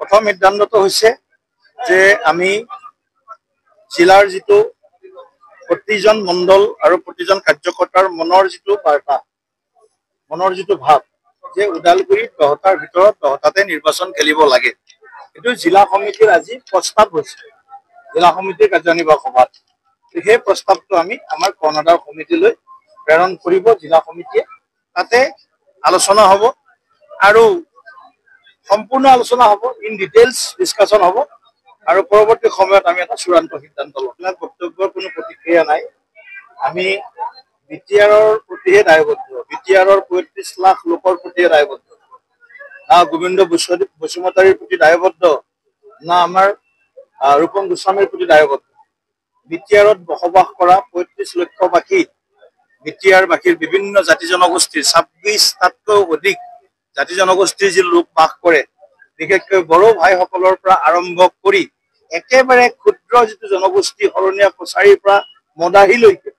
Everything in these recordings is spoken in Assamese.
প্ৰথম সিদ্ধান্তটো হৈছে যে আমি জিলাৰ যিটো প্ৰতিজন মণ্ডল আৰু প্ৰতিজন কাৰ্যকৰ্তাৰ মনৰ যিটো বাৰ্তা, মনৰ যিটো ভাৱ যে ওদালগুৰিত 10টাৰ ভিতৰত 10টাতে নিৰ্বাচন খেলিব লাগে, এইটো জিলা সমিতিৰ আজি প্ৰস্তাৱ হৈছে জিলা সমিতিৰ কাৰ্যনিৰ্বাহক সভাত। সেই প্ৰস্তাৱটো আমি আমাৰ কৰ্ণধাৰ সমিতিলৈ প্ৰেৰণ কৰিব জিলা সমিতিয়ে। তাতে আলোচনা হ'ব আৰু সম্পূৰ্ণ আলোচনা হ'ব, ইন ডিটেইলছ ডিছকাশ্যন হ'ব আৰু পৰৱৰ্তী সময়ত আমি এটা চূড়ান্ত সিদ্ধান্ত ল'ম। বক্তব্যৰ কোনো প্ৰতিক্ৰিয়া নাই। আমি বিটিআৰৰ প্ৰতিহে দায়বদ্ধ, বিটিআৰৰ ৩৫ লাখ লোকৰ প্ৰতিহে দায়বদ্ধ, না গোবিন্দ বসুমতাৰীৰ প্ৰতি দায়বদ্ধ, না আমাৰ ৰূপম গোস্বামীৰ প্ৰতি দায়বদ্ধ। বিটিআৰত বসবাস কৰা ৩৫ লক্ষ বাসী, বিটিআৰ বাসীৰ বিভিন্ন জাতি জনগোষ্ঠীৰ ২৬টাতকৈ অধিক জাতি জনগোষ্ঠীৰ যি লোক বাস কৰে, বিশেষকৈ বড়ো ভাইসকলৰ পৰা আৰম্ভ কৰি একেবাৰে ক্ষুদ্ৰ যিটো জনগোষ্ঠী শৰণীয়া কছাৰীৰ পৰা মদাহীলৈকে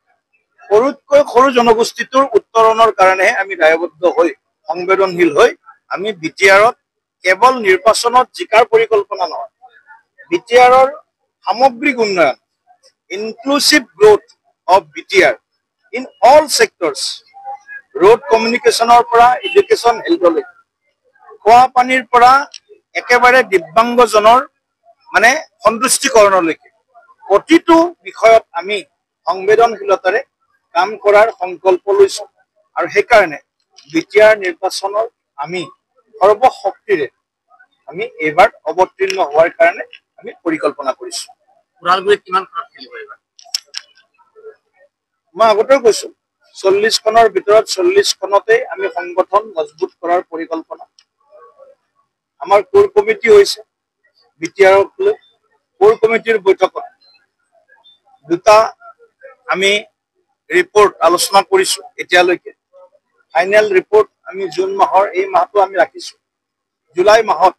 সৰুতকৈ সৰু জনগোষ্ঠীটোৰ উত্তৰণৰ কাৰণেহে আমি দায়বদ্ধ হৈ সংবেদনশীল হৈ আমি বিটিআৰত কেৱল নিৰ্বাচনত জিকাৰ পৰিকল্পনা নহয়, বিটিআৰৰ সামগ্ৰিক উন্নয়ন, inclusive growth of BTR in all sectors, road কমিউনিকেশ্যনৰ পৰা এডুকেশ্যন হেল্থলৈকে, খোৱা পানীৰ পৰা একেবাৰে দিব্যাংগজনৰ মানে সন্তুষ্টিকৰণলৈকে প্ৰতিটো বিষয়ত আমি সংবেদনশীলতাৰে কাম কৰাৰ সংকল্প লৈছো। আৰু সেইকাৰণে বিটিআৰ নিৰ্বাচনৰ আমি সৰ্বশক্তিৰে আমি এইবাৰ অৱতীৰ্ণ হোৱাৰ কাৰণে আমি পৰিকল্পনা কৰিছো। ওদালগুৰিত কিমান খনত খেলিব এইবাৰ? মই আগতেও কৈছো 40খনৰ ভিতৰত 40খনতেই আমি সংগঠন মজবুত কৰাৰ পৰিকল্পনা। আমাৰ কোৰ কমিটি হৈছে বিটিআৰক লৈ। কোৰ কমিটিৰ বৈঠকত দুটা আমি ৰিপৰ্ট আলোচনা কৰিছো এতিয়ালৈকে। ফাইনেল ৰিপৰ্ট আমি জুন মাহৰ এই মাহটো আমি ৰাখিছো। জুলাই মাহত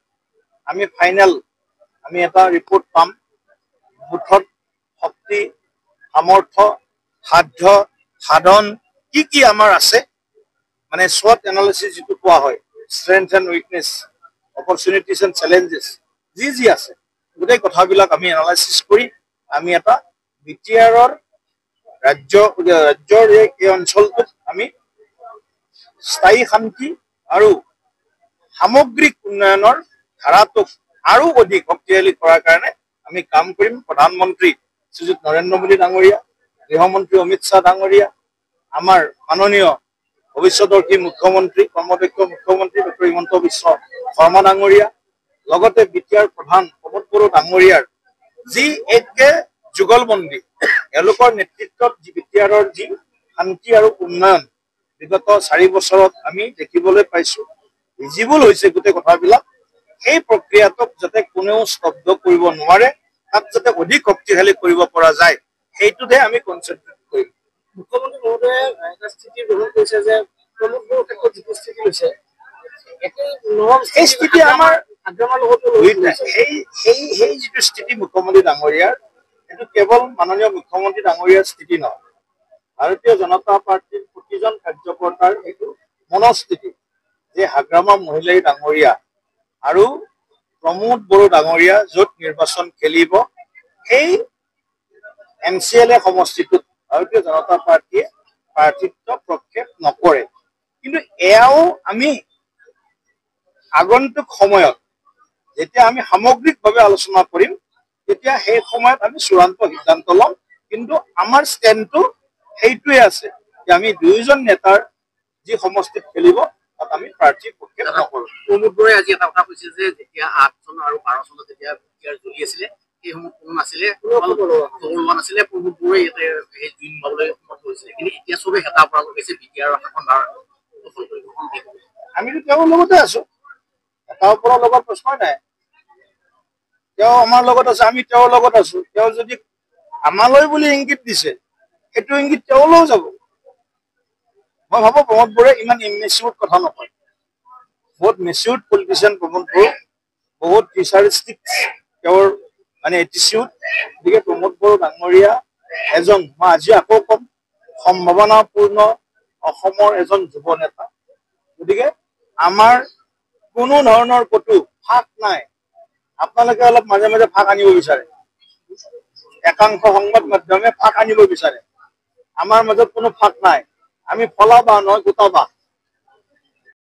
আমি ফাইনেল আমি এটা ৰিপৰ্ট পাম। বুথত শক্তি, সামৰ্থ্য, সাধ্য, সাধন কি কি আমাৰ আছে, মানে SWOT এনালিচিছ যিটো কোৱা হয়, strength and weakness, opportunities and challenges, যি যি আছে গোটেই কথাবিলাক আমি এনালাইচিছ কৰি আমি এটা বিটিআৰৰ ৰাজ্যৰ এই অঞ্চলটোত আমি স্থায়ী শান্তি আৰু সামগ্ৰিক উন্নয়নৰ ধাৰাটোক আৰু অধিক শক্তিশালী কৰাৰ কাৰণে আমি কাম কৰিম। প্ৰধানমন্ত্ৰী শ্ৰীযুত নৰেন্দ্ৰ মোদী ডাঙৰীয়া, গৃহমন্ত্ৰী অমিত শ্বাহ ডাঙৰীয়া, আমাৰ মাননীয় ভৱিষ্যদৰ্শী মুখ্যমন্ত্ৰী, কৰ্মদক্ষ মুখ্যমন্ত্ৰী ডক্টৰ হিমন্ত বিশ্ব শৰ্মা ডাঙৰীয়া, লগতে বিটিআৰ প্ৰধান প্ৰমোদ বড়ো ডাঙৰীয়াৰ যি একে যুগলবন্দী, এওঁলোকৰ নেতৃত্বত যি বিটিআৰৰ যি শান্তি আৰু উন্নয়ন বিগত 4 বছৰত আমি দেখিবলৈ পাইছো, ভিজিবল হৈছে গোটেই কথাবিলাক। সেই প্ৰক্ৰিয়াটোক যাতে কোনেও স্তব্ধ কৰিব নোৱাৰে, তাক যাতে অধিক শক্তিশালী কৰিব পৰা যায়, সেইটোতহে আমি কনচেনট্ৰেট কৰিম। মুখ্যমন্ত্ৰী মহোদয়ে এটা স্থিতি গ্ৰহণ কৰিছে যে প্ৰমোদ বড়োৰ ক্ষেত্ৰত যিটো স্থিতি লৈছে, সেই স্থিতি আমাৰ সেই যিটো স্থিতি মুখ্যমন্ত্ৰী ডাঙৰীয়াৰ, সেইটো কেৱল মাননীয় মুখ্যমন্ত্ৰী ডাঙৰীয়াৰ স্থিতি নহয়, ভাৰতীয় জনতা পাৰ্টীৰ প্ৰতিজন কাৰ্যকৰ্তাৰ এইটো মনস্থিতি যে হাগ্ৰামা মহিলাই ডাঙৰীয়া আৰু প্ৰমোদ বড়ো ডাঙৰীয়া য'ত নিৰ্বাচন খেলিব, সেই MCLA সমষ্টিটোত ভাৰতীয় জনতা পাৰ্টীয়ে প্ৰাৰ্থিত্ব প্ৰক্ষেপ নকৰে। কিন্তু এয়াও আমি আগন্তুক সময়ত যেতিয়া আমি সামগ্ৰিকভাৱে আলোচনা কৰিম, তেতিয়া সেই সময়ত আমি চূড়ান্ত সিদ্ধান্ত ল'ম। কিন্তু আমাৰ ষ্টেণ্ডটো সেইটোৱে আছে যে আমি দুয়োজন নেতাৰ যি সমষ্টিত খেলিব তাত আমি প্ৰাৰ্থী প্ৰক্ষেপ নকৰোঁ। প্ৰমোদ বড়োৱে আজি এটা কথা কৈছে যে যেতিয়া 8 চন আৰু 12 চনত যেতিয়া বিটিআৰ জ্বলি আছিলে, সেই সময়ত কোনো নাছিলে, লোৱা নাছিলে, প্ৰমোদ বড়োৱে ইয়াতে সেই জুই নুমাবলৈ সমৰ্থ হৈছিলে। কিন্তু এতিয়া চবে হেতা পৰা গৈছে বিটিআৰৰ শাসন দখল কৰিব। আমিতো তেওঁৰ লগতে আছো, হেতাৰ ওপৰৰ লগত প্ৰশ্নই নাই। তেওঁ আমাৰ লগত আছে, আমি তেওঁৰ লগত আছো। তেওঁ যদি আমালৈ বুলি ইংগিত দিছে, সেইটো ইংগিত তেওঁলৈও যাব। মই ভাবো প্ৰমোদ বড়োৱে ইমান ইমেচিউৰ্ড কথা নকয়, বহুত মেচিউৰ্ড পলিটিচিয়ান প্ৰমোদ বড়ো, বহুত ৰিচাৰ্চিষ্টিক তেওঁৰ মানে এটিচিউড। গতিকে প্ৰমোদ বড়ো ডাঙৰীয়া এজন, মই আজি আকৌ কম, সম্ভাৱনাপূৰ্ণ অসমৰ এজন যুৱ নেতা। গতিকে আমাৰ কোনো ধৰণৰ ক'তো ফাক নাই আপোনালোকে অলপ মাজে মাজে ফাঁক আনিব বিচাৰে, একাংশ সংবাদ মাধ্যমে ফাঁক আনিব বিচাৰে। আমাৰ মাজত কোনো ফাঁক নাই, আমি ফলা বাঁহ নহয় গোটা বাঁহ।